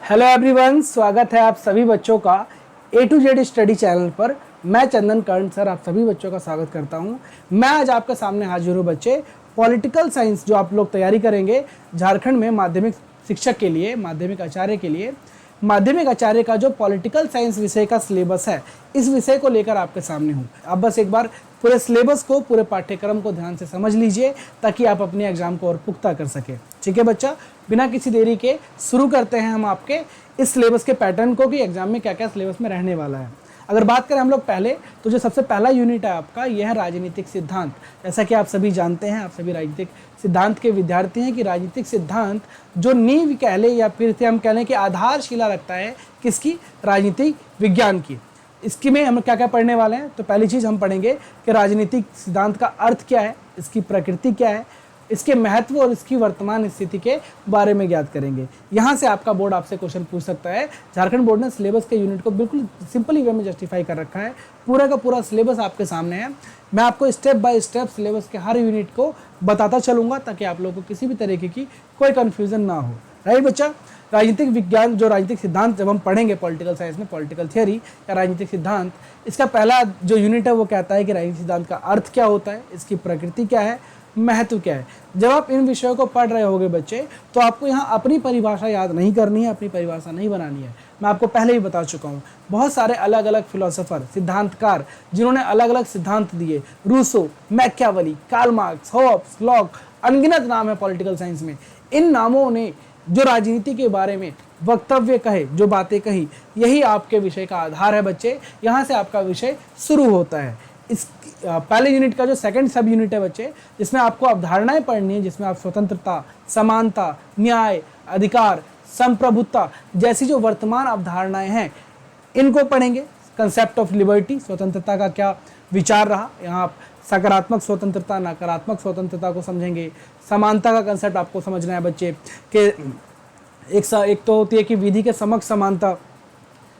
Hello everyone, स्वागत है आप सभी बच्चों का ए टू जेड स्टडी चैनल पर। मैं चंदन कर्ण सर आप सभी बच्चों का स्वागत करता हूं। मैं आज आपके सामने हाजिर हूं बच्चे, पॉलिटिकल साइंस जो आप लोग तैयारी करेंगे झारखंड में माध्यमिक शिक्षक के लिए, माध्यमिक आचार्य के लिए। माध्यमिक आचार्य का जो पॉलिटिकल साइंस विषय का सिलेबस है, इस विषय को लेकर आपके सामने हूँ। आप बस एक बार पूरे सिलेबस को, पूरे पाठ्यक्रम को ध्यान से समझ लीजिए ताकि आप अपने एग्जाम को और पुख्ता कर सके। ठीक है बच्चा, बिना किसी देरी के शुरू करते हैं हम आपके इस सिलेबस के पैटर्न को कि एग्जाम में क्या क्या सिलेबस में रहने वाला है। अगर बात करें हम लोग पहले, तो जो सबसे पहला यूनिट है आपका, यह है राजनीतिक सिद्धांत। जैसा कि आप सभी जानते हैं, आप सभी राजनीतिक सिद्धांत के विद्यार्थी हैं कि राजनीतिक सिद्धांत जो नींव कह लें या फिर से हम कह लें कि आधारशिला रखता है किसकी, राजनीतिक विज्ञान की। इसकी में हम क्या क्या पढ़ने वाले हैं। तो पहली चीज़ हम पढ़ेंगे कि राजनीतिक सिद्धांत का अर्थ क्या है, इसकी प्रकृति क्या है, इसके महत्व और इसकी वर्तमान स्थिति के बारे में ज्ञात करेंगे। यहाँ से आपका बोर्ड आपसे क्वेश्चन पूछ सकता है। झारखंड बोर्ड ने सिलेबस के यूनिट को बिल्कुल सिंपल वे में जस्टिफाई कर रखा है। पूरा का पूरा सिलेबस आपके सामने है। मैं आपको स्टेप बाय स्टेप सिलेबस के हर यूनिट को बताता चलूँगा ताकि आप लोगों को किसी भी तरीके की कोई कन्फ्यूज़न ना हो। राइट बच्चा, राजनीतिक विज्ञान जो राजनीतिक सिद्धांत जब हम पढ़ेंगे पॉलिटिकल साइंस में, पॉलिटिकल थियरी या राजनीतिक सिद्धांत, इसका पहला जो यूनिट है वो कहता है कि राजनीतिक सिद्धांत का अर्थ क्या होता है, इसकी प्रकृति क्या है, महत्व क्या है। जब आप इन विषयों को पढ़ रहे होगे बच्चे, तो आपको यहाँ अपनी परिभाषा याद नहीं करनी है, अपनी परिभाषा नहीं बनानी है। मैं आपको पहले ही बता चुका हूँ, बहुत सारे अलग अलग फिलोसोफर, सिद्धांतकार जिन्होंने अलग अलग सिद्धांत दिए, Rousseau, Machiavelli, Karl Marx, Hobbes, Locke, अनगिनत नाम है पॉलिटिकल साइंस में। इन नामों ने जो राजनीति के बारे में वक्तव्य कहे, जो बातें कही, यही आपके विषय का आधार है बच्चे। यहाँ से आपका विषय शुरू होता है। इस पहले यूनिट का जो सेकंड सब यूनिट है बच्चे, जिसमें आपको अवधारणाएं पढ़नी है, जिसमें आप स्वतंत्रता, समानता, न्याय, अधिकार, संप्रभुता जैसी जो वर्तमान अवधारणाएं हैं, इनको पढ़ेंगे। कंसेप्ट ऑफ लिबर्टी, स्वतंत्रता का क्या विचार रहा, यहाँ आप सकारात्मक स्वतंत्रता, नकारात्मक स्वतंत्रता को समझेंगे। समानता का कंसेप्ट आपको समझना है बच्चे कि एक तो होती है कि विधि के समक्ष समानता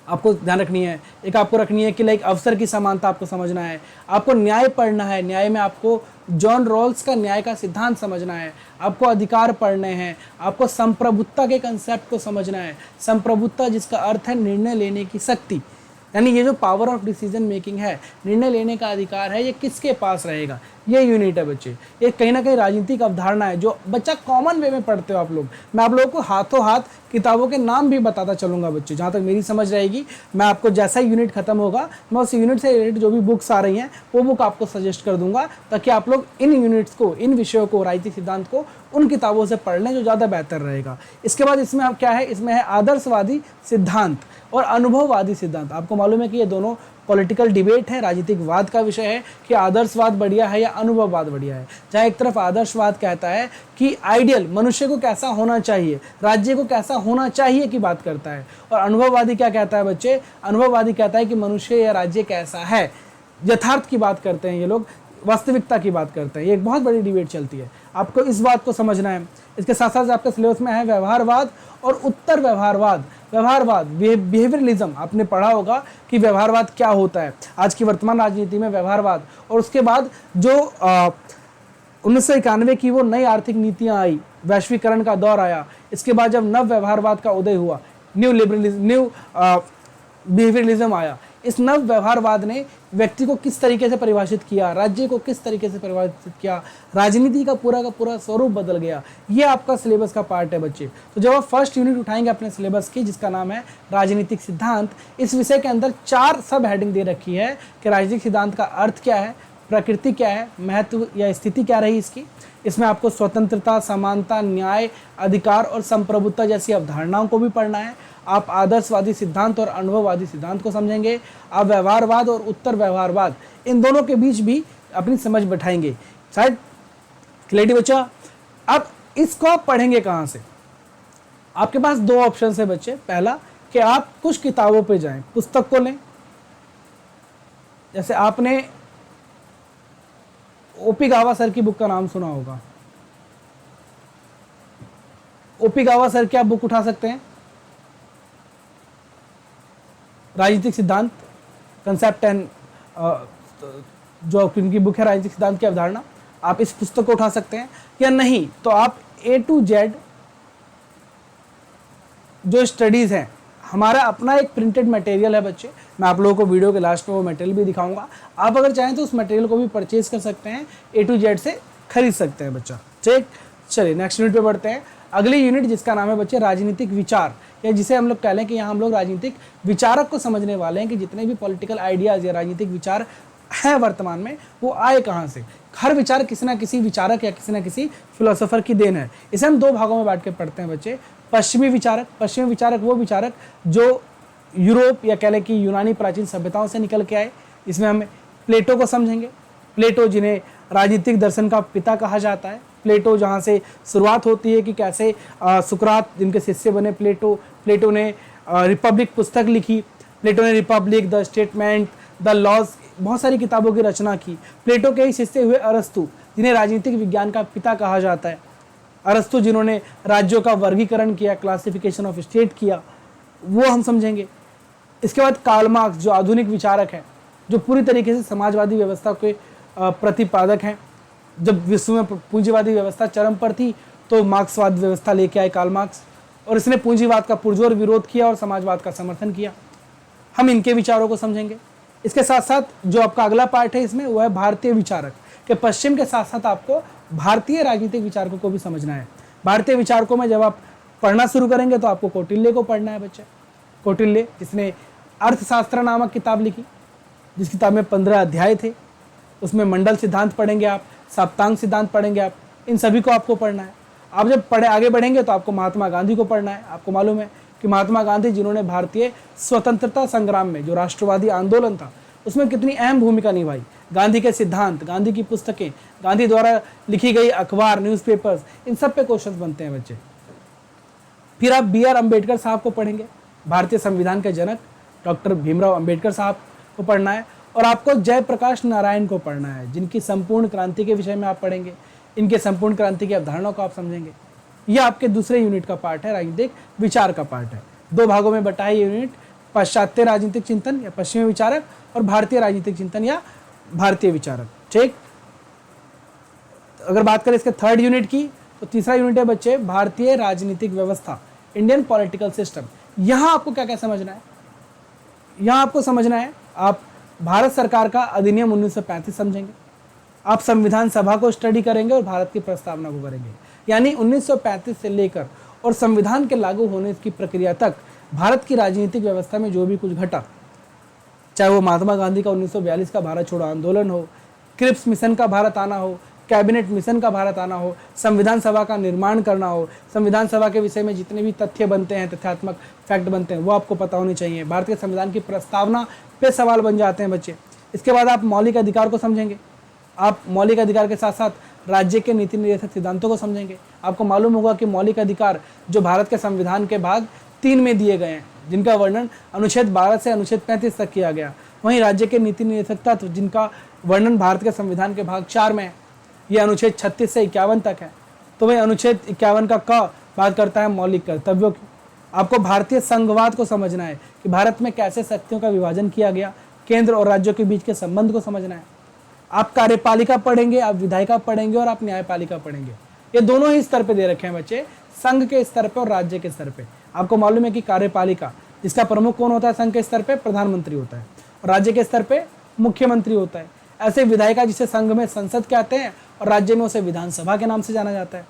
आपको ध्यान रखनी है, एक आपको रखनी है कि लाइक अवसर की समानता आपको समझना है। आपको न्याय पढ़ना है, न्याय में आपको जॉन रॉल्स का न्याय का सिद्धांत समझना है। आपको अधिकार पढ़ने हैं, आपको संप्रभुता के कंसेप्ट को समझना है। संप्रभुता जिसका अर्थ है निर्णय लेने की शक्ति, यानी ये जो पावर ऑफ डिसीजन मेकिंग है, निर्णय लेने का अधिकार है, ये किसके पास रहेगा, ये यूनिट है बच्चे। ये कहीं ना कहीं राजनीतिक अवधारणा है जो बच्चा कॉमन वे में पढ़ते हो आप लोग। मैं आप लोगों को हाथों हाथ किताबों के नाम भी बताता चलूँगा बच्चे, जहाँ तक मेरी समझ रहेगी। मैं आपको जैसा ही यूनिट खत्म होगा, मैं उस यूनिट से रिलेटेड जो भी बुक्स आ रही हैं वो बुक आपको सजेस्ट कर दूंगा, ताकि आप लोग इन यूनिट्स को, इन विषयों को, राजनीतिक सिद्धांत को उन किताबों से पढ़ लें जो ज़्यादा बेहतर रहेगा। इसके बाद इसमें क्या है, इसमें है आदर्शवादी सिद्धांत और अनुभववादी सिद्धांत। आपको मालूम है कि ये दोनों पॉलिटिकल डिबेट है, राजनीतिक वाद का विषय है कि आदर्शवाद बढ़िया है या अनुभववाद बढ़िया है। जहाँ एक तरफ आदर्शवाद कहता है कि आइडियल मनुष्य को कैसा होना चाहिए, राज्य को कैसा होना चाहिए की बात करता है, और अनुभववादी क्या कहता है बच्चे, अनुभववादी कहता है कि मनुष्य या राज्य कैसा है, यथार्थ की बात करते हैं ये लोग, वास्तविकता की बात करते हैं। ये एक बहुत बड़ी डिबेट चलती है, आपको इस बात को समझना है। इसके साथ साथ आपके सिलेबस में है व्यवहारवाद और उत्तर व्यवहारवाद। व्यवहारवाद, बिहेवियरलिज्म, आपने पढ़ा होगा कि व्यवहारवाद क्या होता है आज की वर्तमान राजनीति में, व्यवहारवाद। और उसके बाद जो 1991 की वो नई आर्थिक नीतियां आई, वैश्वीकरण का दौर आया, इसके बाद जब नव व्यवहारवाद का उदय हुआ, न्यू बिहेवियरलिज्म आया। इस नव व्यवहारवाद ने व्यक्ति को किस तरीके से परिभाषित किया, राज्य को किस तरीके से परिभाषित किया, राजनीति का पूरा स्वरूप बदल गया। ये आपका सिलेबस का पार्ट है बच्चे। तो जब आप फर्स्ट यूनिट उठाएंगे अपने सिलेबस की, जिसका नाम है राजनीतिक सिद्धांत, इस विषय के अंदर 4 सब हेडिंग दे रखी है कि राजनीतिक सिद्धांत का अर्थ क्या है, प्रकृति क्या है, महत्व या स्थिति क्या रही इसकी। इसमें आपको स्वतंत्रता, समानता, न्याय, अधिकार और संप्रभुता जैसी अवधारणाओं को भी पढ़ना है। आप आदर्शवादी सिद्धांत और अनुभववादी सिद्धांत को समझेंगे। आप व्यवहारवाद और उत्तर व्यवहारवाद, इन दोनों के बीच भी अपनी समझ बैठाएंगे। शायद क्लियरिटी बच्चा। अब इसको आप पढ़ेंगे कहाँ से? आपके पास 2 ऑप्शन है बच्चे। पहला कि आप कुछ किताबों पे जाएं, पुस्तक को लें। जैसे आपने ओपी गावा सर की बुक का नाम सुना होगा। ओपी गावा सर की आप बुक उठा सकते हैं, राजनीतिक सिद्धांत, कंसेप्ट एंड जो उनकी बुक है राजनीतिक सिद्धांत की अवधारणा, आप इस पुस्तक को उठा सकते हैं। या नहीं तो आप ए टू जेड जो स्टडीज़ हैं, हमारा अपना एक प्रिंटेड मटेरियल है बच्चे, मैं आप लोगों को वीडियो के लास्ट में वो मटेरियल भी दिखाऊंगा। आप अगर चाहें तो उस मटेरियल को भी परचेज कर सकते हैं, A to Z से खरीद सकते हैं बच्चा। ठीक, चलिए नेक्स्ट यूनिट पे बढ़ते हैं। अगली यूनिट जिसका नाम है बच्चे राजनीतिक विचार, या जिसे हम लोग कह लें कि यहाँ हम लोग राजनीतिक विचारक को समझने वाले हैं कि जितने भी पॉलिटिकल आइडियाज़ या राजनीतिक विचार हैं वर्तमान में वो आए कहाँ से। हर विचार किसी ना किसी विचारक या किसी ना किसी फिलोसोफर की देन है। इसे हम दो भागों में बांट के पढ़ते हैं बच्चे। पश्चिमी विचारक वो विचारक जो यूरोप या कह लें कि यूनानी प्राचीन सभ्यताओं से निकल के आए। इसमें हम प्लेटो को समझेंगे। प्लेटो जिन्हें राजनीतिक दर्शन का पिता कहा जाता है। प्लेटो जहाँ से शुरुआत होती है कि कैसे सुकरात जिनके शिष्य बने प्लेटो ने रिपब्लिक पुस्तक लिखी। प्लेटो ने Republic, the Statesman, the Laws, बहुत सारी किताबों की रचना की। प्लेटो के ही शिष्य हुए अरस्तु, जिन्हें राजनीतिक विज्ञान का पिता कहा जाता है। अरस्तु जिन्होंने राज्यों का वर्गीकरण किया, क्लासिफिकेशन ऑफ स्टेट किया, वो हम समझेंगे। इसके बाद कार्ल मार्क्स जो आधुनिक विचारक हैं, जो पूरी तरीके से समाजवादी व्यवस्था के प्रतिपादक हैं। जब विश्व में पूंजीवादी व्यवस्था चरम पर थी तो मार्क्सवाद व्यवस्था लेके आए कार्ल मार्क्स, और इसने पूंजीवाद का पुरजोर विरोध किया और समाजवाद का समर्थन किया। हम इनके विचारों को समझेंगे। इसके साथ साथ जो आपका अगला पार्ट है इसमें वो है भारतीय विचारक, कि पश्चिम के साथ साथ आपको भारतीय राजनीतिक विचारकों को भी समझना है। भारतीय विचारकों में जब आप पढ़ना शुरू करेंगे तो आपको कौटिल्य को पढ़ना है बच्चे। कौटिल्य जिसने अर्थशास्त्र नामक किताब लिखी, जिस किताब में 15 अध्याय थे। उसमें मंडल सिद्धांत पढ़ेंगे आप, सप्तांग सिद्धांत पढ़ेंगे आप, इन सभी को आपको पढ़ना है। आप जब आगे बढ़ेंगे तो आपको महात्मा गांधी को पढ़ना है। आपको मालूम है कि महात्मा गांधी जिन्होंने भारतीय स्वतंत्रता संग्राम में जो राष्ट्रवादी आंदोलन था उसमें कितनी अहम भूमिका निभाई। गांधी के सिद्धांत, गांधी की पुस्तकें, गांधी द्वारा लिखी गई अखबार, न्यूज़पेपर्स, इन सब पे क्वेश्चंस बनते हैं बच्चे। फिर आप B.R. अम्बेडकर साहब को पढ़ेंगे, भारतीय संविधान के जनक डॉक्टर भीमराव अम्बेडकर साहब को पढ़ना है। और आपको जयप्रकाश नारायण को पढ़ना है, जिनकी संपूर्ण क्रांति के विषय में आप पढ़ेंगे। इनके संपूर्ण क्रांति की अवधारणाओं को आप समझेंगे। यह आपके दूसरे यूनिट का पार्ट है, राजनीतिक विचार का पार्ट है। दो भागों में बटा है ये यूनिट, पाश्चात्य राजनीतिक चिंतन या पश्चिमी विचारक, और भारतीय राजनीतिक चिंतन या भारतीय विचारक। ठीक, अगर बात करें इसके थर्ड यूनिट की तो तीसरा यूनिट है बच्चे भारतीय राजनीतिक व्यवस्था, इंडियन पॉलिटिकल सिस्टम। यहाँ आपको क्या क्या समझना है? यहाँ आपको समझना है, आप भारत सरकार का अधिनियम 1935 समझेंगे, आप संविधान सभा को स्टडी करेंगे और भारत की प्रस्तावना को करेंगे। यानी 1935 से लेकर और संविधान के लागू होने की प्रक्रिया तक भारत की राजनीतिक व्यवस्था में जो भी कुछ घटा, चाहे वो महात्मा गांधी का 1942 का भारत छोड़ो आंदोलन हो, क्रिप्स मिशन का भारत आना हो, कैबिनेट मिशन का भारत आना हो, संविधान सभा का निर्माण करना हो, संविधान सभा के विषय में जितने भी तथ्य बनते हैं, तथ्यात्मक फैक्ट बनते हैं, वो आपको पता होनी चाहिए। भारतीय संविधान की प्रस्तावना पे सवाल बन जाते हैं बच्चे। इसके बाद आप मौलिक अधिकार को समझेंगे। आप मौलिक अधिकार के साथ साथ राज्य के नीति निर्देशक सिद्धांतों को समझेंगे। आपको मालूम होगा कि मौलिक अधिकार जो भारत के संविधान के भाग 3 में दिए गए हैं, जिनका वर्णन अनुच्छेद 12 से अनुच्छेद 35 तक किया गया, वहीं राज्य के नीति निर्देशक तत्व जिनका वर्णन भारत के संविधान के भाग 4 में है, ये अनुच्छेद 36 से 51 तक है। तो वही अनुच्छेद 51 का क बात करता है मौलिक कर्तव्यों की। आपको भारतीय संघवाद को समझना है कि भारत में कैसे शक्तियों का विभाजन किया गया, केंद्र और राज्यों के बीच के संबंध को समझना है। आप कार्यपालिका पढ़ेंगे, आप विधायिका पढ़ेंगे और आप न्यायपालिका पढ़ेंगे। ये दोनों ही स्तर पे दे रखे हैं बच्चे, संघ के स्तर पे और राज्य के स्तर पे। आपको मालूम है कि कार्यपालिका जिसका प्रमुख कौन होता है? संघ के स्तर पे प्रधानमंत्री होता है और राज्य के स्तर पे मुख्यमंत्री होता है। ऐसे विधायिका जिसे संघ में संसद कहते हैं और राज्य में उसे विधानसभा के नाम से जाना जाता है।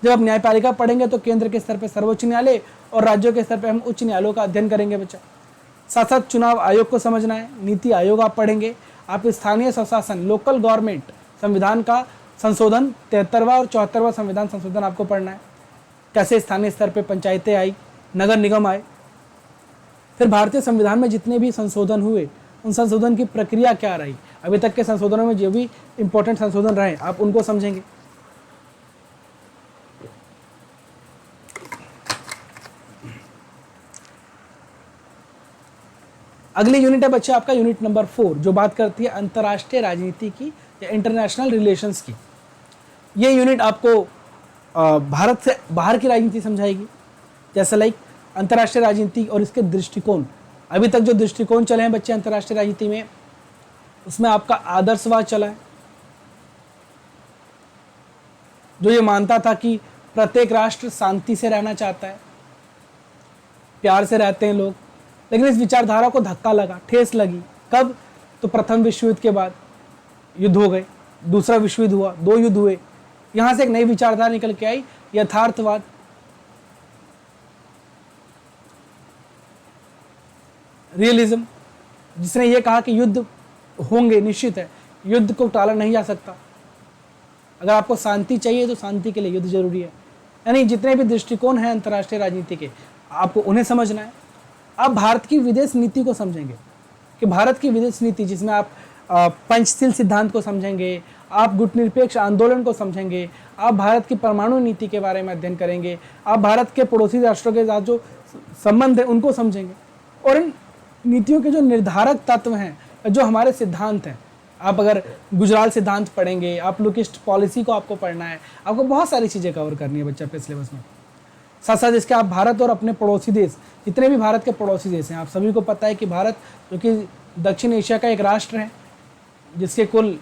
जब आप न्यायपालिका पढ़ेंगे तो केंद्र के स्तर पर सर्वोच्च न्यायालय और राज्यों के स्तर पर हम उच्च न्यायालयों का अध्ययन करेंगे बच्चा। साथ साथ चुनाव आयोग को समझना है, नीति आयोग आप पढ़ेंगे। आप स्थानीय स्वशासन, लोकल गवर्नमेंट संविधान का संशोधन 73वां और 74वां संविधान संशोधन आपको पढ़ना है, कैसे स्थानीय स्तर पे पंचायतें आई, नगर निगम आए। फिर भारतीय संविधान में जितने भी संशोधन हुए उन संशोधन की प्रक्रिया क्या रही, अभी तक के संशोधनों में जो भी इंपॉर्टेंट संशोधन रहे आप उनको समझेंगे। अगली यूनिट है बच्चे आपका यूनिट नंबर 4, जो बात करती है अंतर्राष्ट्रीय राजनीति की या इंटरनेशनल रिलेशंस की। ये यूनिट आपको भारत से बाहर की राजनीति समझाएगी, जैसे लाइक अंतर्राष्ट्रीय राजनीति और इसके दृष्टिकोण। अभी तक जो दृष्टिकोण चले हैं बच्चे अंतर्राष्ट्रीय राजनीति में, उसमें आपका आदर्शवाद चला है, जो ये मानता था कि प्रत्येक राष्ट्र शांति से रहना चाहता है। प्यार से रहते हैं लोग। लेकिन इस विचारधारा को धक्का लगा, ठेस लगी। कब? तो प्रथम विश्व युद्ध के बाद युद्ध हो गए, दूसरा विश्व युद्ध हुआ, 2 युद्ध हुए। यहाँ से एक नई विचारधारा निकल के आई, यथार्थवाद। रियलिज्म, जिसने ये कहा कि युद्ध होंगे, निश्चित है, युद्ध को टाला नहीं जा सकता। अगर आपको शांति चाहिए तो शांति के लिए युद्ध जरूरी है। यानी जितने भी दृष्टिकोण हैं अंतर्राष्ट्रीय राजनीति के, आपको उन्हें समझना है। आप भारत की विदेश नीति को समझेंगे कि भारत की विदेश नीति, जिसमें आप पंचशील सिद्धांत को समझेंगे, आप गुटनिरपेक्ष आंदोलन को समझेंगे, आप भारत की परमाणु नीति के बारे में अध्ययन करेंगे, आप भारत के पड़ोसी राष्ट्रों के साथ जो संबंध है उनको समझेंगे। और इन नीतियों के जो निर्धारक तत्व हैं, जो हमारे सिद्धांत हैं, आप अगर गुजराल सिद्धांत पढ़ेंगे, आप लुकिस्ट पॉलिसी को आपको पढ़ना है, आपको बहुत सारी चीज़ें कवर करनी है बच्चे अपने सिलेबस में। साथ साथ इसके आप भारत और अपने पड़ोसी देश, जितने भी भारत के पड़ोसी देश हैं, आप सभी को पता है कि भारत जो कि दक्षिण एशिया का एक राष्ट्र है, जिसके कुल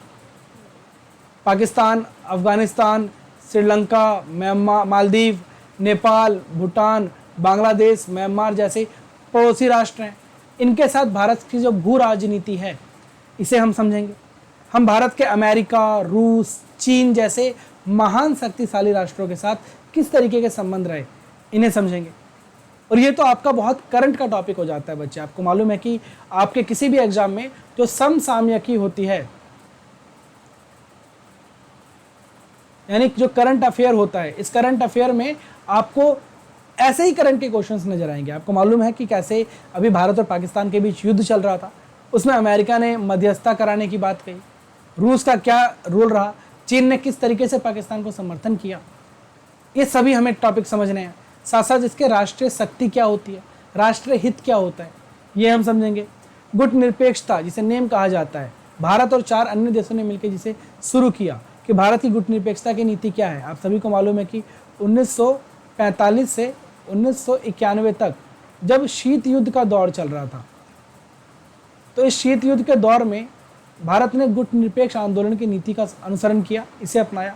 पाकिस्तान, अफगानिस्तान, श्रीलंका, म्यांमार, मालदीव, नेपाल, भूटान, बांग्लादेश, म्यांमार जैसे पड़ोसी राष्ट्र हैं। इनके साथ भारत की जो भू राजनीति है, इसे हम समझेंगे। हम भारत के अमेरिका, रूस, चीन जैसे महान शक्तिशाली राष्ट्रों के साथ किस तरीके के संबंध रहे, इन्हें समझेंगे। और ये तो आपका बहुत करंट का टॉपिक हो जाता है बच्चे। आपको मालूम है कि आपके किसी भी एग्जाम में जो समसामयिकी होती है, यानी जो करंट अफेयर होता है, इस करंट अफेयर में आपको ऐसे ही करंट के क्वेश्चंस नजर आएंगे। आपको मालूम है कि कैसे अभी भारत और पाकिस्तान के बीच युद्ध चल रहा था, उसमें अमेरिका ने मध्यस्थता कराने की बात कही, रूस का क्या रोल रहा, चीन ने किस तरीके से पाकिस्तान को समर्थन किया, ये सभी हमें टॉपिक समझने हैं। साथ साथ इसके राष्ट्रीय शक्ति क्या होती है, राष्ट्रीय हित क्या होता है, ये हम समझेंगे। गुटनिरपेक्षता, जिसे नेम कहा जाता है, भारत और 4 अन्य देशों ने मिलकर जिसे शुरू किया कि भारत की गुटनिरपेक्षता की नीति क्या है। आप सभी को मालूम है कि 1945 से 1991 तक जब शीत युद्ध का दौर चल रहा था, तो इस शीत युद्ध के दौर में भारत ने गुटनिरपेक्ष आंदोलन की नीति का अनुसरण किया, इसे अपनाया,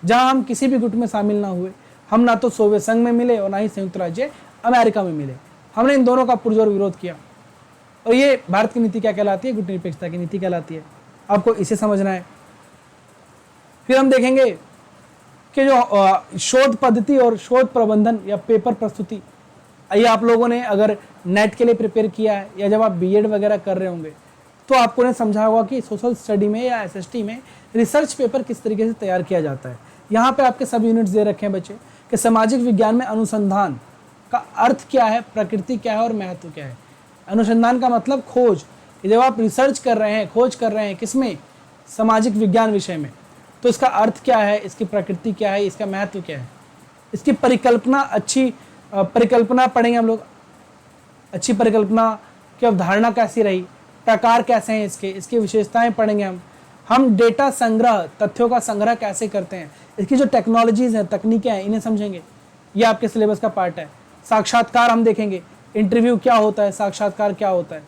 जहां हम किसी भी गुट में शामिल ना हुए। हम ना तो सोवियत संघ में मिले और ना ही संयुक्त राज्य अमेरिका में मिले। हमने इन दोनों का पुरजोर विरोध किया। और ये भारत की नीति क्या कहलाती है? गुटनिरपेक्षता की नीति कहलाती है। आपको इसे समझना है। फिर हम देखेंगे कि जो शोध पद्धति और शोध प्रबंधन या पेपर प्रस्तुति, ये आप लोगों ने अगर नेट के लिए प्रिपेयर किया है या जब आप बीएड वगैरह कर रहे होंगे तो आपको ने समझा होगा कि सोशल स्टडी में या एसएसटी में रिसर्च पेपर किस तरीके से तैयार किया जाता है। यहाँ पे आपके सब यूनिट्स दे रखे हैं बच्चे कि सामाजिक विज्ञान में अनुसंधान का अर्थ क्या है, प्रकृति क्या है और महत्व क्या है। अनुसंधान का मतलब खोज, कि जब आप रिसर्च कर रहे हैं, खोज कर रहे हैं किसमें, सामाजिक विज्ञान विषय में, तो इसका अर्थ क्या है, इसकी प्रकृति क्या है, इसका महत्व क्या है, इसकी परिकल्पना, अच्छी परिकल्पना पढ़ेंगे हम लोग, अच्छी परिकल्पना की अवधारणा कैसी रही, प्रकार कैसे हैं इसके, इसकी विशेषताएं पढ़ेंगे हम डेटा संग्रह, तथ्यों का संग्रह कैसे करते हैं, इसकी जो टेक्नोलॉजीज हैं, तकनीकें हैं, इन्हें समझेंगे। ये आपके सिलेबस का पार्ट है। साक्षात्कार हम देखेंगे, इंटरव्यू क्या होता है, साक्षात्कार क्या होता है।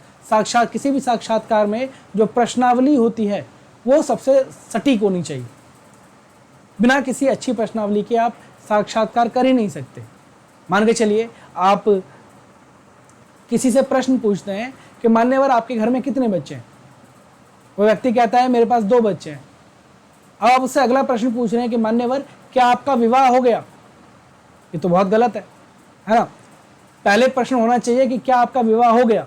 किसी भी साक्षात्कार में जो प्रश्नावली होती है वो सबसे सटीक होनी चाहिए। बिना किसी अच्छी प्रश्नावली के आप साक्षात्कार कर ही नहीं सकते। मान के चलिए आप किसी से प्रश्न पूछते हैं कि मान्यवर आपके घर में कितने बच्चे हैं, वो व्यक्ति कहता है मेरे पास 2 बच्चे हैं। अब आप उससे अगला प्रश्न पूछ रहे हैं कि मान्यवर क्या आपका विवाह हो गया, ये तो बहुत गलत है ना। पहले प्रश्न होना चाहिए कि क्या आपका विवाह हो गया।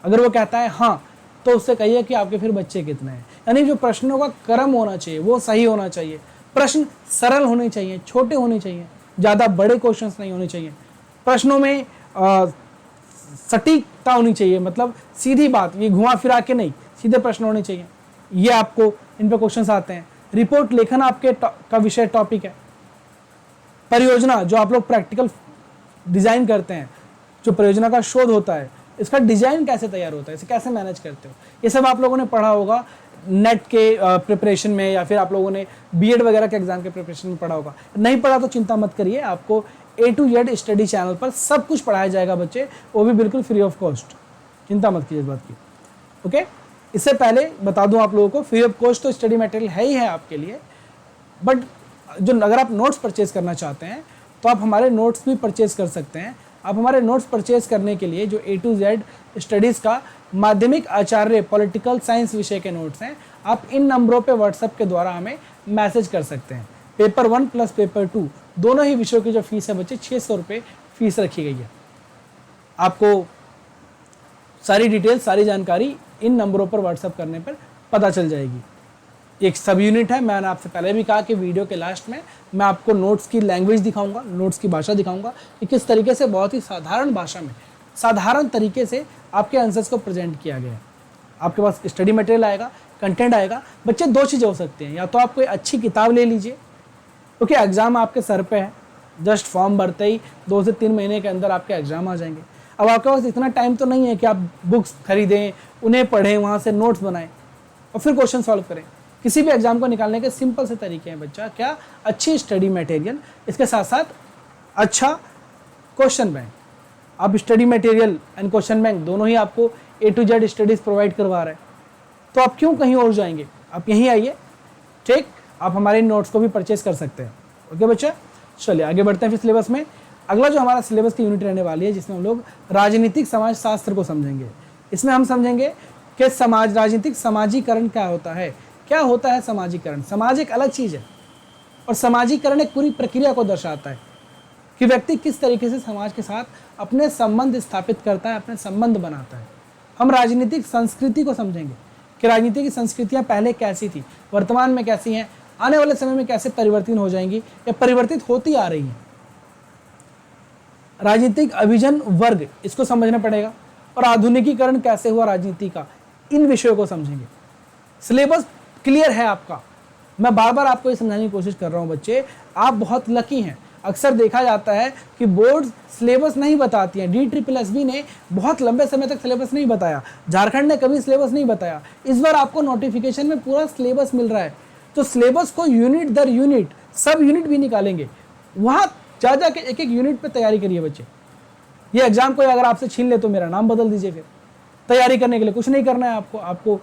अगर वो कहता है हाँ, तो उससे कहिए कि आपके फिर बच्चे कितने हैं। यानी जो प्रश्नों का क्रम होना चाहिए वो सही होना चाहिए। प्रश्न सरल होने चाहिए, छोटे होने चाहिए, ज़्यादा बड़े क्वेश्चंस नहीं होने चाहिए। प्रश्नों में सटीकता होनी चाहिए, मतलब सीधी बात, ये घुमा फिरा के नहीं, सीधे प्रश्न होने चाहिए। ये आपको इन पे क्वेश्चंस आते हैं। रिपोर्ट लेखन आपके का विषय टॉपिक है। परियोजना, जो आप लोग प्रैक्टिकल डिजाइन करते हैं, जो परियोजना का शोध होता है, इसका डिजाइन कैसे तैयार होता है, इसे कैसे मैनेज करते हो, ये सब आप लोगों ने पढ़ा होगा नेट के प्रिपरेशन में, या फिर आप लोगों ने बीएड वगैरह के एग्जाम के प्रिपरेशन में पढ़ा होगा। नहीं पढ़ा तो चिंता मत करिए, आपको A to Z study channel पर सब कुछ पढ़ाया जाएगा बच्चे, वो भी बिल्कुल फ्री ऑफ कॉस्ट। चिंता मत कीजिए इस बात की। ओके, इससे पहले बता दूं आप लोगों को, फ्री ऑफ कॉस्ट तो स्टडी मटेरियल है ही है आपके लिए, बट जो अगर आप नोट्स परचेज करना चाहते हैं तो आप हमारे नोट्स भी परचेज कर सकते हैं। आप हमारे नोट्स परचेज करने के लिए जो A to Z स्टडीज़ का माध्यमिक आचार्य पॉलिटिकल साइंस विषय के नोट्स हैं, आप इन नंबरों पे व्हाट्सएप के द्वारा हमें मैसेज कर सकते हैं। पेपर 1 प्लस पेपर 2 दोनों ही विषयों की जो फीस है बच्चे 600 रुपये फीस रखी गई है। आपको सारी डिटेल, सारी जानकारी इन नंबरों पर व्हाट्सएप करने पर पता चल जाएगी। एक सब यूनिट है, मैंने आपसे पहले भी कहा कि वीडियो के लास्ट में मैं आपको नोट्स की लैंग्वेज दिखाऊंगा, नोट्स की भाषा दिखाऊंगा कि किस तरीके से बहुत ही साधारण भाषा में, साधारण तरीके से आपके आंसर्स को प्रेजेंट किया गया है। आपके पास स्टडी मटेरियल आएगा, कंटेंट आएगा। बच्चे दो चीज़ें हो सकती हैं, या तो आप कोई अच्छी किताब ले लीजिए क्योंकि एग्ज़ाम आपके सर पे है, जस्ट फॉर्म भरते ही 2 से 3 महीने के अंदर आपके एग्ज़ाम आ जाएंगे। अब आपके पास इतना टाइम तो नहीं है कि आप बुक्स खरीदें, उन्हें पढ़ें, वहाँ से नोट्स बनाएं और फिर क्वेश्चन सॉल्व करें। किसी भी एग्जाम को निकालने के सिंपल से तरीके हैं बच्चा, क्या? अच्छी स्टडी मटेरियल, इसके साथ साथ अच्छा क्वेश्चन बैंक। अब study material and question bank दोनों ही आपको A to Z studies provide करवा रहे हैं, तो आप क्यों कहीं और जाएंगे? आप यहीं आइए, ठीक? आप हमारे नोट्स को भी परचेज कर सकते हैं। ओके बच्चा, चलिए आगे बढ़ते हैं फिर सिलेबस में। अगला जो हमारा सिलेबस की यूनिट रहने वाली है, जिसमें हम लोग राजनीतिक समाज शास्त्र को समझेंगे। इसमें हम समझेंगे कि राजनीतिक समाजीकरण क्या होता है। क्या होता है समाजीकरण? समाज एक अलग चीज़ है और समाजीकरण एक पूरी प्रक्रिया को दर्शाता है कि व्यक्ति किस तरीके से समाज के साथ अपने संबंध स्थापित करता है, अपने संबंध बनाता है। हम राजनीतिक संस्कृति को समझेंगे कि राजनीति की संस्कृतियाँ पहले कैसी थी, वर्तमान में कैसी हैं, आने वाले समय में कैसे परिवर्तित हो जाएंगी या परिवर्तित होती आ रही हैं। राजनीतिक अभिजन वर्ग, इसको समझना पड़ेगा, और आधुनिकीकरण कैसे हुआ राजनीति का, इन विषयों को समझेंगे। सिलेबस क्लियर है आपका। मैं बार बार आपको ये समझाने की कोशिश कर रहा हूँ बच्चे, आप बहुत लकी हैं। अक्सर देखा जाता है कि बोर्ड सिलेबस नहीं बताती हैं। DSSB ने बहुत लंबे समय तक सिलेबस नहीं बताया, झारखंड ने कभी सिलेबस नहीं बताया। इस बार आपको नोटिफिकेशन में पूरा सिलेबस मिल रहा है, तो सिलेबस को यूनिट दर यूनिट, सब यूनिट भी निकालेंगे, वहाँ जा के एक एक यूनिट पे तैयारी करिए बच्चे। ये एग्जाम कोई अगर आपसे छीन ले तो मेरा नाम बदल दीजिए। फिर तैयारी करने के लिए कुछ नहीं करना है आपको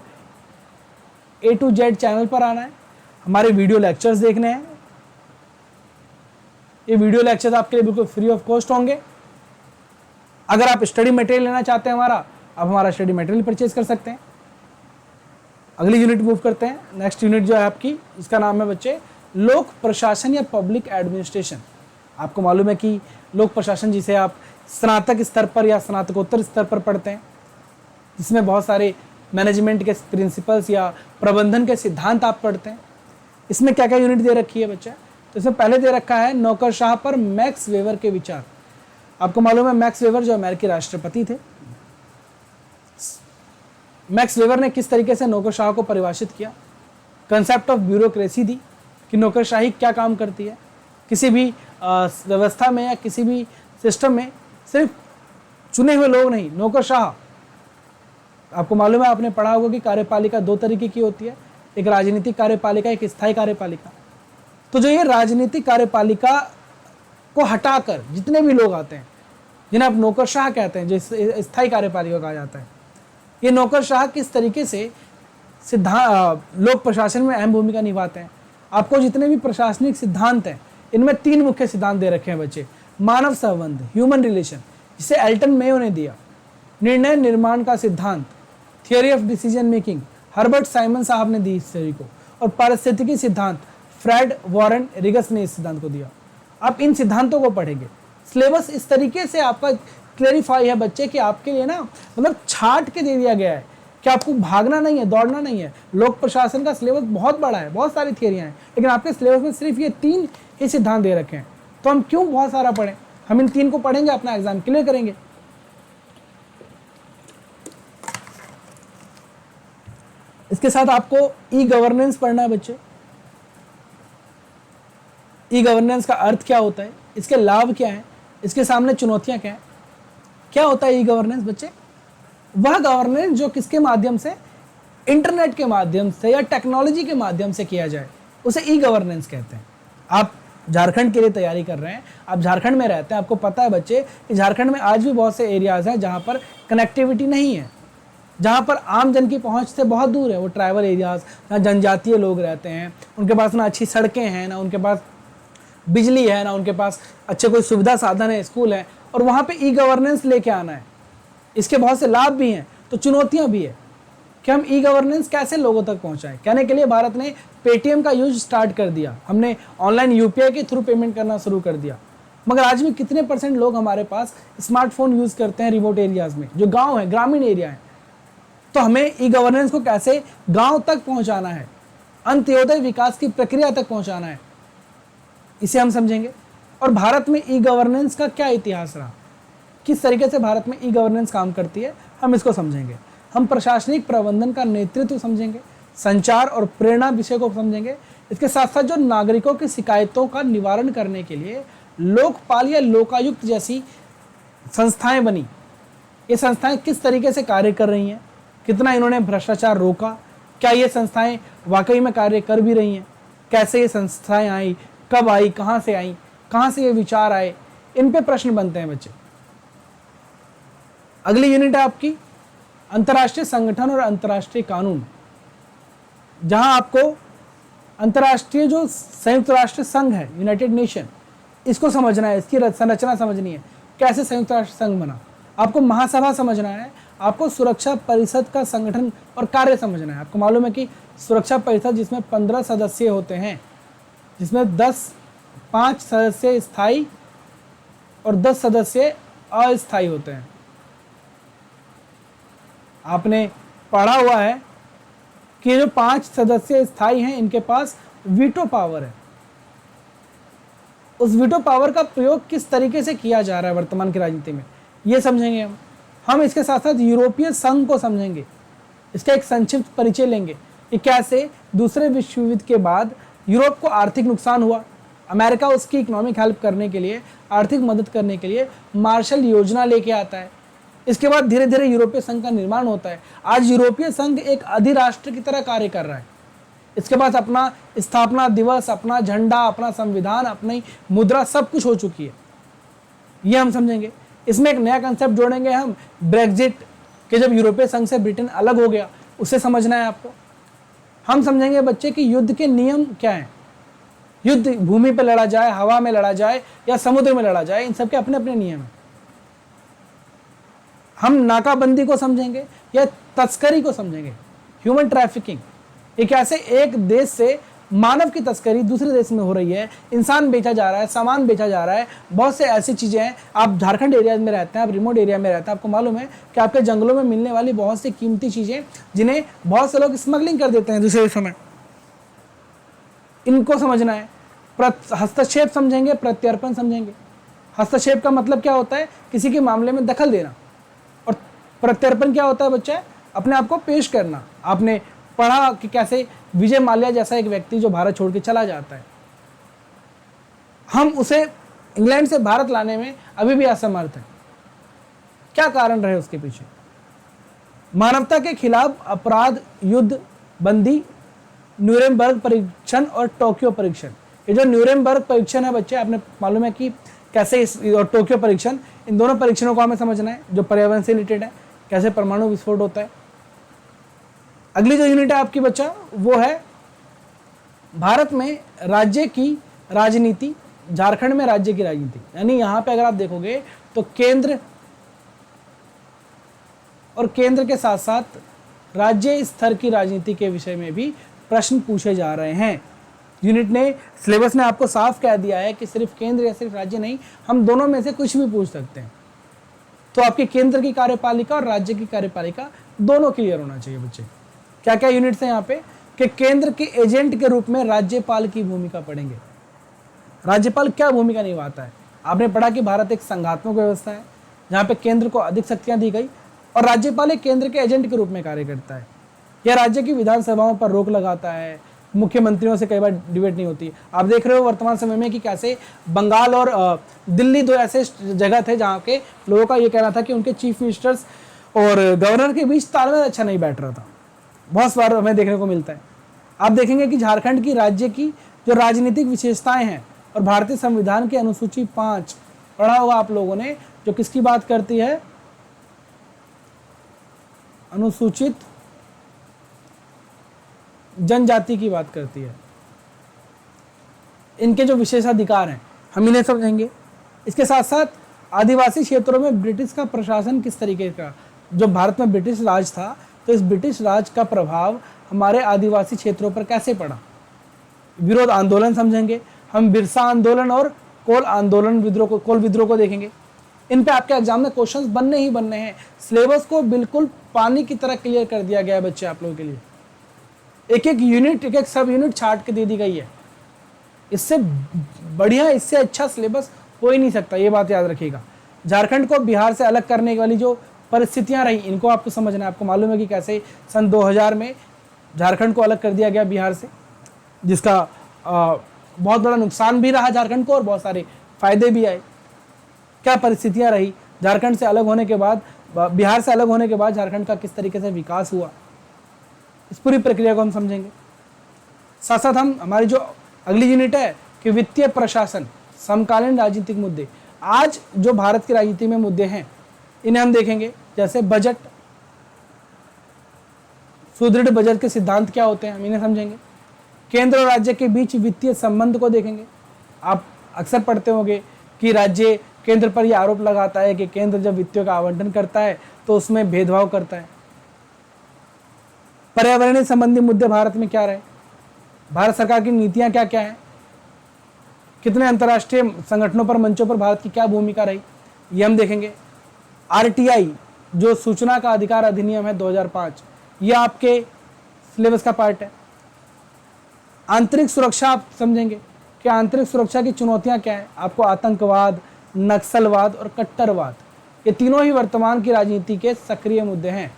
A to Z चैनल पर आना है, हमारे वीडियो लेक्चर्स देखने हैं। ये वीडियो लेक्चर्स आपके लिए बिल्कुल फ्री ऑफ कॉस्ट होंगे। अगर आप स्टडी मटेरियल लेना चाहते हैं आप हमारा स्टडी मटेरियल परचेज कर सकते हैं। अगली यूनिट मूव करते हैं। नेक्स्ट यूनिट जो है आपकी, इसका नाम है बच्चे लोक प्रशासन या पब्लिक एडमिनिस्ट्रेशन। आपको मालूम है कि लोक प्रशासन जिसे आप स्नातक स्तर पर या स्नातकोत्तर स्तर पर पढ़ते हैं, जिसमें बहुत सारे मैनेजमेंट के प्रिंसिपल्स या प्रबंधन के सिद्धांत आप पढ़ते हैं। इसमें क्या क्या यूनिट दे रखी है बच्चा? तो इसमें पहले दे रखा है नौकरशाह पर मैक्स वेबर के विचार। आपको मालूम है मैक्स वेबर जो अमेरिकी राष्ट्रपति थे, मैक्स वेबर ने किस तरीके से नौकरशाह को परिभाषित किया, कंसेप्ट ऑफ ब्यूरोक्रेसी दी कि नौकरशाही क्या काम करती है। किसी भी व्यवस्था में या किसी भी सिस्टम में सिर्फ चुने हुए लोग नहीं, नौकरशाह। आपको मालूम है, आपने पढ़ा होगा कि कार्यपालिका 2 तरीके की होती है, एक राजनीतिक कार्यपालिका, एक स्थायी कार्यपालिका। तो जो ये राजनीतिक कार्यपालिका को हटाकर जितने भी लोग आते हैं, जिन्हें आप नौकरशाह कहते हैं, जो स्थायी कार्यपालिका कहा जाता है, ये नौकरशाह किस तरीके से लोक प्रशासन में अहम भूमिका निभाते हैं। आपको जितने भी प्रशासनिक सिद्धांत हैं, इनमें 3 मुख्य सिद्धांत दे रखे हैं बच्चे। मानव संबंध, ह्यूमन रिलेशन, जिसे एल्टन मेयो ने दिया। निर्णय निर्माण का सिद्धांत, theory of decision making, Herbert Simon साहब ने दी इस थ्योरी को। और पारिस्थितिकी सिद्धांत, फ्रेड वॉरेन रिगस ने इस सिद्धांत को दिया। आप इन सिद्धांतों को पढ़ेंगे। सिलेबस इस तरीके से आपका क्लेरिफाई है बच्चे कि आपके लिए ना मतलब छाट के दे दिया गया है कि आपको भागना नहीं है, दौड़ना नहीं है। लोक प्रशासन का सिलेबस बहुत बड़ा है, बहुत सारी थियरियाँ हैं, लेकिन आपके सिलेबस में सिर्फ ये 3 ही सिद्धांत दे रखे हैं। तो हम क्यों बहुत सारा पढ़ें? हम इन 3 को पढ़ेंगे, अपना एग्जाम क्लियर करेंगे। इसके साथ आपको ई गवर्नेंस पढ़ना है बच्चे। ई गवर्नेंस का अर्थ क्या होता है, इसके लाभ क्या हैं, इसके सामने चुनौतियां क्या हैं। क्या होता है ई गवर्नेंस बच्चे? वह गवर्नेंस जो किसके माध्यम से, इंटरनेट के माध्यम से या टेक्नोलॉजी के माध्यम से किया जाए, उसे ई गवर्नेंस कहते हैं। आप झारखंड के लिए तैयारी कर रहे हैं, आप झारखंड में रहते हैं, आपको पता है बच्चे कि झारखंड में आज भी बहुत से एरियाज हैं जहाँ पर कनेक्टिविटी नहीं है, जहाँ पर आम जन की पहुँच से बहुत दूर है। वो ट्राइबल एरियाज, जहाँ जनजातीय लोग रहते हैं, उनके पास ना अच्छी सड़कें हैं, ना उनके पास बिजली है, ना उनके पास अच्छे कोई सुविधा साधन है, स्कूल है। और वहाँ पे ई गवर्नेंस लेके आना है। इसके बहुत से लाभ भी हैं तो चुनौतियाँ भी है कि हम ई गवर्नेंस कैसे लोगों तक पहुँचाएं। कहने के लिए भारत ने पेटीएम का यूज स्टार्ट कर दिया, हमने ऑनलाइन यूपीआई के थ्रू पेमेंट करना शुरू कर दिया, मगर आज भी कितने % लोग हमारे पास स्मार्टफोन यूज़ करते हैं रिमोट एरियाज़ में, जो गाँव है, ग्रामीण एरिया है। तो हमें ई गवर्नेंस को कैसे गाँव तक पहुँचाना है, अंत्योदय विकास की प्रक्रिया तक पहुँचाना है, इसे हम समझेंगे। और भारत में ई गवर्नेंस का क्या इतिहास रहा, किस तरीके से भारत में ई गवर्नेंस काम करती है, हम इसको समझेंगे। हम प्रशासनिक प्रबंधन का नेतृत्व समझेंगे, संचार और प्रेरणा विषय को समझेंगे। इसके साथ साथ जो नागरिकों की शिकायतों का निवारण करने के लिए लोकपाल या लोकायुक्त जैसी संस्थाएं बनी, ये संस्थाएं किस तरीके से कार्य कर रही हैं, कितना इन्होंने भ्रष्टाचार रोका, क्या ये संस्थाएं वाकई में कार्य कर भी रही हैं, कैसे ये संस्थाएं आई, कब आई, कहाँ से आई, कहाँ से ये विचार आए, इन पे प्रश्न बनते हैं बच्चे। अगली यूनिट है आपकी अंतर्राष्ट्रीय संगठन और अंतर्राष्ट्रीय कानून, जहां आपको अंतर्राष्ट्रीय जो संयुक्त राष्ट्र संघ है, यूनाइटेड नेशन, इसको समझना है, इसकी संरचना समझनी है, कैसे संयुक्त राष्ट्र संघ बना, आपको महासभा समझना है, आपको सुरक्षा परिषद का संगठन और कार्य समझना है। आपको मालूम है कि सुरक्षा परिषद जिसमें 15 सदस्य होते हैं, जिसमें 5 सदस्य स्थायी और 10 सदस्य अस्थायी होते हैं। आपने पढ़ा हुआ है कि जो 5 सदस्य स्थायी हैं, इनके पास वीटो पावर है। उस वीटो पावर का प्रयोग किस तरीके से किया जा रहा है वर्तमान की राजनीति में, ये समझेंगे हम इसके साथ साथ यूरोपीय संघ को समझेंगे, इसका एक संक्षिप्त परिचय लेंगे कि कैसे दूसरे विश्व युद्ध के बाद यूरोप को आर्थिक नुकसान हुआ, अमेरिका उसकी इकोनॉमिक हेल्प करने के लिए, आर्थिक मदद करने के लिए मार्शल योजना लेके आता है। इसके बाद धीरे धीरे यूरोपीय संघ का निर्माण होता है। आज यूरोपीय संघ एक अधिराष्ट्र की तरह कार्य कर रहा है। इसके पास अपना स्थापना दिवस, अपना झंडा, अपना संविधान, अपनी मुद्रा, सब कुछ हो चुकी है। ये हम समझेंगे। इसमें एक नया कंसेप्ट जोड़ेंगे हम, ब्रेक्जिट, कि जब यूरोपीय संघ से ब्रिटेन अलग हो गया, उसे समझना है आपको। हम समझेंगे बच्चे कि युद्ध के नियम क्या हैं, युद्ध भूमि पर लड़ा जाए, हवा में लड़ा जाए या समुद्र में लड़ा जाए, इन सबके अपने अपने नियम हैं। हम नाकाबंदी को समझेंगे या तस्करी को समझेंगे, ह्यूमन ट्रैफिकिंग, ये कैसे एक देश से मानव की तस्करी दूसरे देश में हो रही है, इंसान बेचा जा रहा है, सामान बेचा जा रहा है, बहुत से ऐसी चीज़ें हैं। आप झारखंड एरिया में रहते हैं, आप रिमोट एरिया में रहते हैं, आपको मालूम है कि आपके जंगलों में मिलने वाली बहुत सी कीमती चीज़ें जिन्हें बहुत से लोग स्मगलिंग कर देते हैं दूसरे देशों में, इनको समझना है। हस्तक्षेप समझेंगे, प्रत्यर्पण समझेंगे। हस्तक्षेप का मतलब क्या होता है, किसी के मामले में दखल देना, और प्रत्यर्पण क्या होता है बच्चा, अपने आप को पेश करना। आपने पढ़ा कि कैसे विजय माल्या जैसा एक व्यक्ति जो भारत छोड़ के चला जाता है, हम उसे इंग्लैंड से भारत लाने में अभी भी असमर्थ हैं। क्या कारण रहे उसके पीछे? मानवता के खिलाफ अपराध, युद्ध बंदी, न्यूरेमबर्ग परीक्षण और टोक्यो परीक्षण। ये जो न्यूरेमबर्ग परीक्षण है बच्चे, आपने मालूम है कि कैसे और टोक्यो परीक्षण, इन दोनों परीक्षणों को हमें समझना है जो पर्यावरण से रिलेटेड है, कैसे परमाणु विस्फोट होता है। अगली जो यूनिट है आपकी बच्चा, वो है भारत में राज्य की राजनीति, झारखंड में राज्य की राजनीति। यानी यहाँ पे अगर आप देखोगे तो केंद्र और केंद्र के साथ साथ राज्य स्तर की राजनीति के विषय में भी प्रश्न पूछे जा रहे हैं। यूनिट ने, सिलेबस ने आपको साफ कह दिया है कि सिर्फ केंद्र या सिर्फ राज्य नहीं, हम दोनों में से कुछ भी पूछ सकते हैं। तो आपके केंद्र की कार्यपालिका और राज्य की कार्यपालिका दोनों क्लियर होना चाहिए बच्चे। क्या क्या यूनिट्स हैं यहाँ पे, कि केंद्र के एजेंट के रूप में राज्यपाल की भूमिका पढ़ेंगे। राज्यपाल क्या भूमिका निभाता है? आपने पढ़ा कि भारत एक संघात्मक व्यवस्था है जहाँ पे केंद्र को अधिक शक्तियाँ दी गई और राज्यपाल एक केंद्र के एजेंट के रूप में कार्य करता है। यह राज्य की विधानसभाओं पर रोक लगाता है, मुख्यमंत्रियों से कई बार डिबेट नहीं होती। आप देख रहे हो वर्तमान समय में कि कैसे बंगाल और दिल्ली दो ऐसे जगह थे जहाँ के लोगों का ये कहना था कि उनके चीफ मिनिस्टर्स और गवर्नर के बीच तालमेल अच्छा नहीं बैठ रहा था। बहुत बार हमें देखने को मिलता है। आप देखेंगे कि झारखंड की राज्य की जो राजनीतिक विशेषताएं हैं और भारतीय संविधान की अनुसूची 5 पढ़ा होगा आप लोगों ने, जो किसकी बात करती है, अनुसूचित जनजाति की बात करती है। इनके जो विशेषाधिकार हैं हम इन्हें समझेंगे। इसके साथ साथ आदिवासी क्षेत्रों में ब्रिटिश का प्रशासन किस तरीके का, जो भारत में ब्रिटिश राज था, तो इस ब्रिटिश राज का प्रभाव हमारे आदिवासी क्षेत्रों पर कैसे पड़ा। विरोध आंदोलन समझेंगे हम, बिरसा आंदोलन और कोल आंदोलन विद्रोह को, कोल विद्रोह को देखेंगे। इन पे आपके एग्जाम में क्वेश्चंस बनने ही बनने हैं। सिलेबस को बिल्कुल पानी की तरह क्लियर कर दिया गया है बच्चे आप लोगों के लिए। एक एक यूनिट, एक एक सब यूनिट छाट के दे दी गई है। इससे बढ़िया, इससे अच्छा सिलेबस हो ही नहीं सकता, ये बात याद रखिएगा। झारखंड को बिहार से अलग करने वाली जो परिस्थितियां रही, इनको आपको समझना है। आपको मालूम है कि कैसे सन 2000 में झारखंड को अलग कर दिया गया बिहार से, जिसका बहुत बड़ा नुकसान भी रहा झारखंड को और बहुत सारे फायदे भी आए। क्या परिस्थितियां रही झारखंड से अलग होने के बाद, बिहार से अलग होने के बाद झारखंड का किस तरीके से विकास हुआ, इस पूरी प्रक्रिया को हम समझेंगे। साथ साथ हम हमारी जो अगली यूनिट है कि वित्तीय प्रशासन, समकालीन राजनीतिक मुद्दे। आज जो भारत की राजनीति में मुद्दे हैं इन्हें हम देखेंगे, जैसे बजट, सुदृढ़ बजट के सिद्धांत क्या होते हैं, हम इन्हें समझेंगे। केंद्र और राज्य के बीच वित्तीय संबंध को देखेंगे। आप अक्सर पढ़ते होंगे कि राज्य केंद्र पर यह आरोप लगाता है कि केंद्र जब वित्तीय का आवंटन करता है तो उसमें भेदभाव करता है। पर्यावरणीय संबंधी मुद्दे भारत में क्या रहे, भारत सरकार की नीतियां क्या क्या हैं, कितने अंतर्राष्ट्रीय संगठनों पर, मंचों पर भारत की क्या भूमिका रही, ये हम देखेंगे। आरटीआई जो सूचना का अधिकार अधिनियम है 2005, यह आपके सिलेबस का पार्ट है। आंतरिक सुरक्षा आप समझेंगे कि आंतरिक सुरक्षा की चुनौतियां क्या है। आपको आतंकवाद, नक्सलवाद और कट्टरवाद, ये तीनों ही वर्तमान की राजनीति के सक्रिय मुद्दे हैं।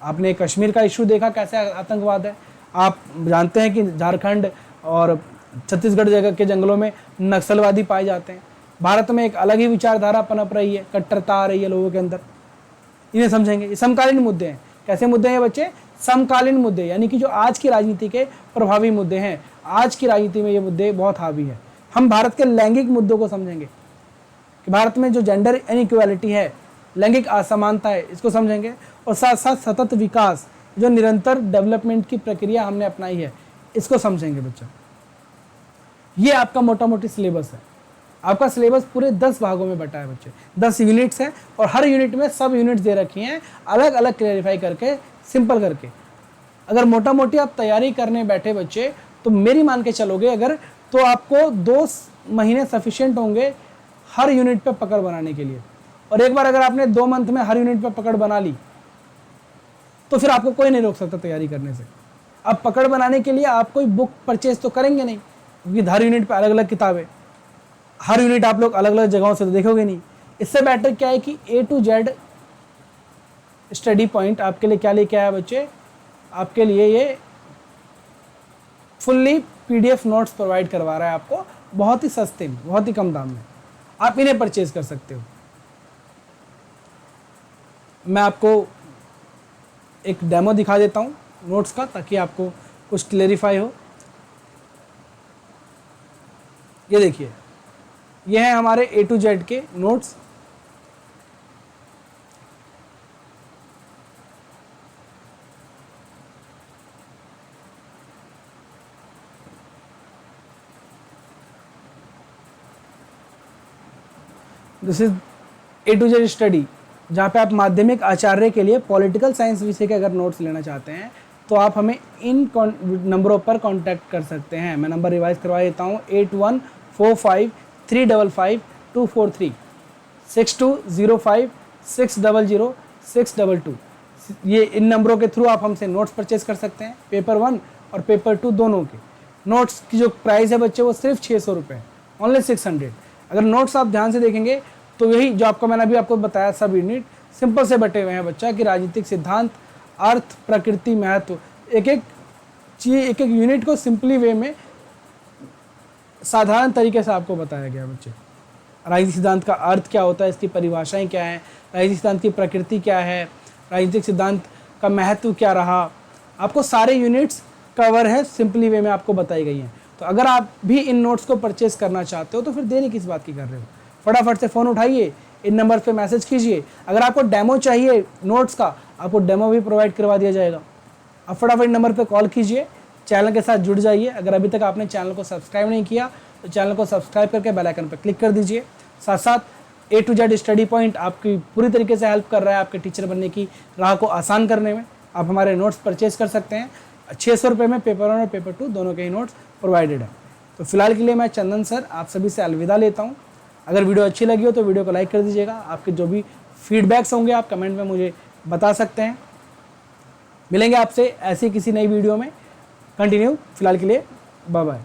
आपने कश्मीर का इशू देखा कैसे आतंकवाद है। आप जानते हैं कि झारखंड और छत्तीसगढ़ जगह के जंगलों में नक्सलवादी पाए जाते हैं। भारत में एक अलग ही विचारधारा पनप रही है, कट्टरता आ रही है लोगों के अंदर, इन्हें समझेंगे। ये समकालीन मुद्दे हैं। कैसे मुद्दे हैं बच्चे? समकालीन मुद्दे, यानी कि जो आज की राजनीति के प्रभावी मुद्दे हैं। आज की राजनीति में ये मुद्दे बहुत हावी है। हम भारत के लैंगिक मुद्दों को समझेंगे कि भारत में जो जेंडर इनइक्वालिटी है, लैंगिक असमानता है, इसको समझेंगे। और साथ साथ सतत विकास, जो निरंतर डेवलपमेंट की प्रक्रिया हमने अपनाई है, इसको समझेंगे बच्चा। ये आपका मोटा मोटी सिलेबस है। आपका सिलेबस पूरे 10 भागों में बटा है बच्चे, 10 यूनिट्स हैं और हर यूनिट में सब यूनिट्स दे रखी हैं, अलग अलग क्लैरिफाई करके, सिंपल करके। अगर मोटा मोटी आप तैयारी करने बैठे बच्चे, तो मेरी मान के चलोगे अगर, तो आपको 2 महीने सफिशिएंट होंगे हर यूनिट पे पकड़ बनाने के लिए। और एक बार अगर आपने 2 मंथ में हर यूनिट पे पकड़ बना ली, तो फिर आपको कोई नहीं रोक सकता तैयारी करने से। अब पकड़ बनाने के लिए आप कोई बुक परचेज तो करेंगे नहीं, क्योंकि हर यूनिट पे अलग अलग किताबें, हर यूनिट आप लोग अलग अलग जगहों से तो देखोगे नहीं। इससे बेटर क्या है कि A to Z study point आपके लिए क्या लेके आया बच्चे, आपके लिए ये फुल्ली PDF नोट्स प्रोवाइड करवा रहा है आपको, बहुत ही सस्ते में, बहुत ही कम दाम में। आप इन्हें परचेज कर सकते हो। मैं आपको एक डेमो दिखा देता हूँ नोट्स का, ताकि आपको कुछ क्लेरिफाई हो। ये देखिए, ये है हमारे A to Z के notes. This is A to Z study, जहाँ पे आप माध्यमिक आचार्य के लिए पॉलिटिकल साइंस विषय के अगर नोट्स लेना चाहते हैं तो आप हमें इन नंबरों पर कांटेक्ट कर सकते हैं। मैं नंबर रिवाइज करवा देता हूँ, 8145355243, 6205600622। ये इन नंबरों के थ्रू आप हमसे नोट्स परचेज कर सकते हैं, पेपर 1 और पेपर 2 दोनों के। नोट्स की जो प्राइस है बच्चे वो सिर्फ 600 रुपये, ओनली 600। अगर नोट्स आप ध्यान से देखेंगे तो यही जो मैंने अभी आपको बताया, सब यूनिट सिंपल से बटे हुए हैं बच्चा, कि राजनीतिक सिद्धांत, अर्थ, प्रकृति, महत्व, एक एक चीज, एक एक यूनिट को सिंपली वे में साधारण तरीके से आपको बताया गया बच्चे। राजनीतिक सिद्धांत का अर्थ क्या होता है, इसकी परिभाषाएं क्या हैं, राजनीतिक सिद्धांत की प्रकृति क्या है, राजनीतिक सिद्धांत का महत्व क्या रहा, आपको सारे यूनिट्स कवर है, सिंपली वे में आपको बताई गई हैं। तो अगर आप भी इन नोट्स को परचेज करना चाहते हो तो फिर देरी किस बात की कर रहे हो, फटाफट से फ़ोन उठाइए, इन नंबर पे मैसेज कीजिए। अगर आपको डेमो चाहिए नोट्स का, आपको डेमो भी प्रोवाइड करवा दिया जाएगा। आप फटाफट नंबर पे कॉल कीजिए, चैनल के साथ जुड़ जाइए। अगर अभी तक आपने चैनल को सब्सक्राइब नहीं किया तो चैनल को सब्सक्राइब करके बेल आइकन पर क्लिक कर दीजिए। साथ साथ A to Z study point आपकी पूरी तरीके से हेल्प कर रहा है आपके टीचर बनने की राह को आसान करने में। आप हमारे नोट्स परचेज कर सकते हैं। 600 रुपये में पेपर 1 और पेपर 2 दोनों के ही नोट्स प्रोवाइडेड है। तो फिलहाल के लिए मैं चंदन सर आप सभी से अलविदा लेता हूँ। अगर वीडियो अच्छी लगी हो तो वीडियो को लाइक कर दीजिएगा। आपके जो भी फीडबैक्स होंगे आप कमेंट में मुझे बता सकते हैं। मिलेंगे आपसे ऐसी किसी नई वीडियो में। कंटिन्यू। फिलहाल के लिए बाय बाय।